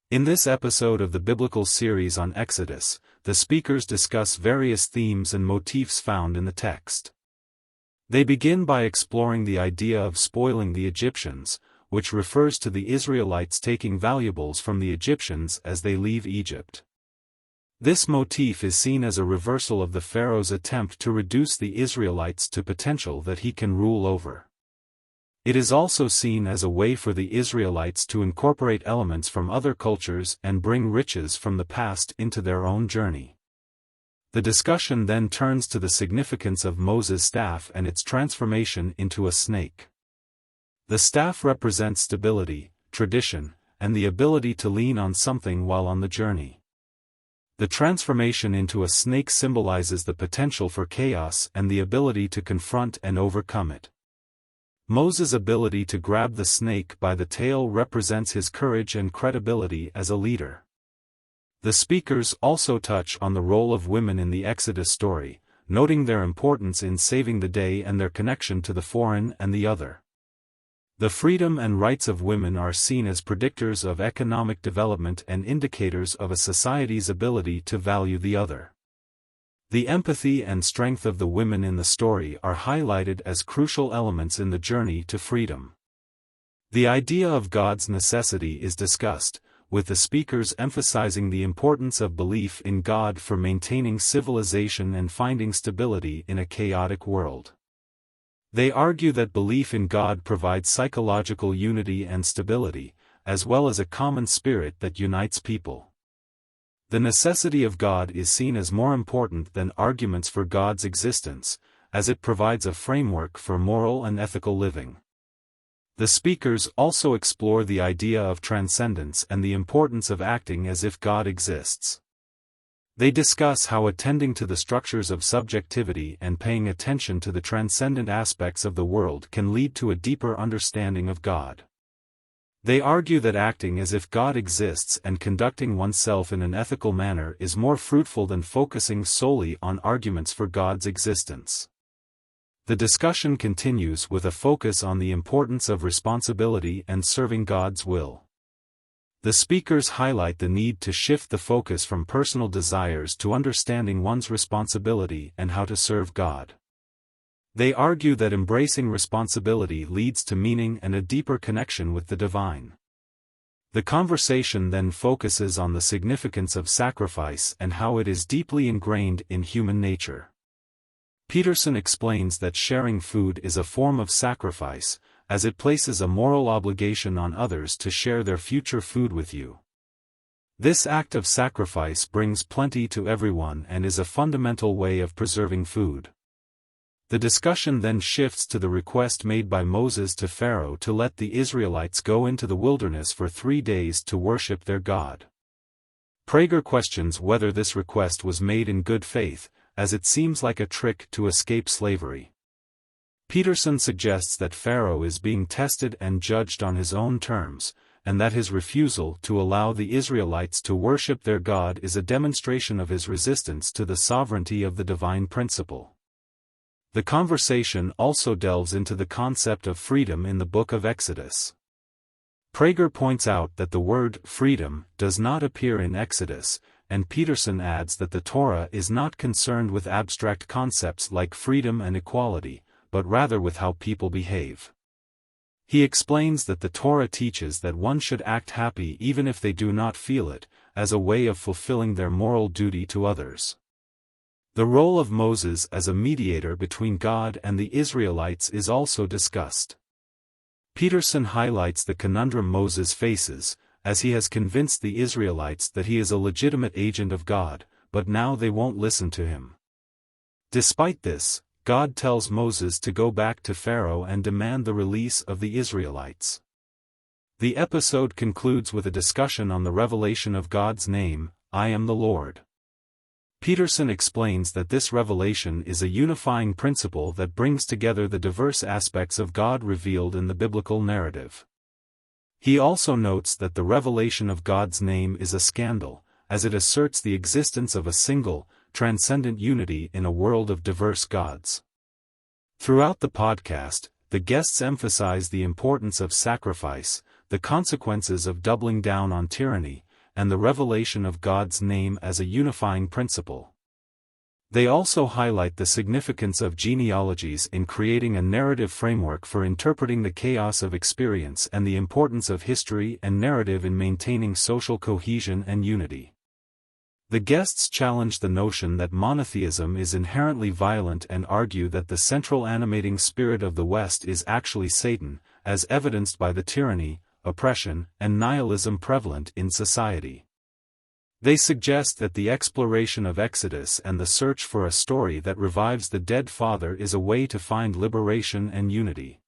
In this episode of the biblical series on Exodus, the speakers discuss various themes and motifs found in the text. They begin by exploring the idea of spoiling the Egyptians, which refers to the Israelites taking valuables from the Egyptians as they leave Egypt. This motif is seen as a reversal of the Pharaoh's attempt to reduce the Israelites to potential that he can rule over. It is also seen as a way for the Israelites to incorporate elements from other cultures and bring riches from the past into their own journey. The discussion then turns to the significance of Moses' staff and its transformation into a snake. The staff represents stability, tradition, and the ability to lean on something while on the journey. The transformation into a snake symbolizes the potential for chaos and the ability to confront and overcome it. Moses' ability to grab the snake by the tail represents his courage and credibility as a leader. The speakers also touch on the role of women in the Exodus story, noting their importance in saving the day and their connection to the foreign and the other. The freedom and rights of women are seen as predictors of economic development and indicators of a society's ability to value the other. The empathy and strength of the women in the story are highlighted as crucial elements in the journey to freedom. The idea of God's necessity is discussed, with the speakers emphasizing the importance of belief in God for maintaining civilization and finding stability in a chaotic world. They argue that belief in God provides psychological unity and stability, as well as a common spirit that unites people. The necessity of God is seen as more important than arguments for God's existence, as it provides a framework for moral and ethical living. The speakers also explore the idea of transcendence and the importance of acting as if God exists. They discuss how attending to the structures of subjectivity and paying attention to the transcendent aspects of the world can lead to a deeper understanding of God. They argue that acting as if God exists and conducting oneself in an ethical manner is more fruitful than focusing solely on arguments for God's existence. The discussion continues with a focus on the importance of responsibility and serving God's will. The speakers highlight the need to shift the focus from personal desires to understanding one's responsibility and how to serve God. They argue that embracing responsibility leads to meaning and a deeper connection with the divine. The conversation then focuses on the significance of sacrifice and how it is deeply ingrained in human nature. Peterson explains that sharing food is a form of sacrifice, as it places a moral obligation on others to share their future food with you. This act of sacrifice brings plenty to everyone and is a fundamental way of preserving food. The discussion then shifts to the request made by Moses to Pharaoh to let the Israelites go into the wilderness for 3 days to worship their God. Prager questions whether this request was made in good faith, as it seems like a trick to escape slavery. Peterson suggests that Pharaoh is being tested and judged on his own terms, and that his refusal to allow the Israelites to worship their God is a demonstration of his resistance to the sovereignty of the divine principle. The conversation also delves into the concept of freedom in the book of Exodus. Prager points out that the word freedom does not appear in Exodus, and Peterson adds that the Torah is not concerned with abstract concepts like freedom and equality, but rather with how people behave. He explains that the Torah teaches that one should act happy even if they do not feel it, as a way of fulfilling their moral duty to others. The role of Moses as a mediator between God and the Israelites is also discussed. Peterson highlights the conundrum Moses faces, as he has convinced the Israelites that he is a legitimate agent of God, but now they won't listen to him. Despite this, God tells Moses to go back to Pharaoh and demand the release of the Israelites. The episode concludes with a discussion on the revelation of God's name, I am the Lord. Peterson explains that this revelation is a unifying principle that brings together the diverse aspects of God revealed in the biblical narrative. He also notes that the revelation of God's name is a scandal, as it asserts the existence of a single, transcendent unity in a world of diverse gods. Throughout the podcast, the guests emphasize the importance of sacrifice, the consequences of doubling down on tyranny, and the revelation of God's name as a unifying principle. They also highlight the significance of genealogies in creating a narrative framework for interpreting the chaos of experience and the importance of history and narrative in maintaining social cohesion and unity. The guests challenge the notion that monotheism is inherently violent and argue that the central animating spirit of the West is actually Satan, as evidenced by the tyranny, oppression, and nihilism prevalent in society. They suggest that the exploration of Exodus and the search for a story that revives the dead father is a way to find liberation and unity.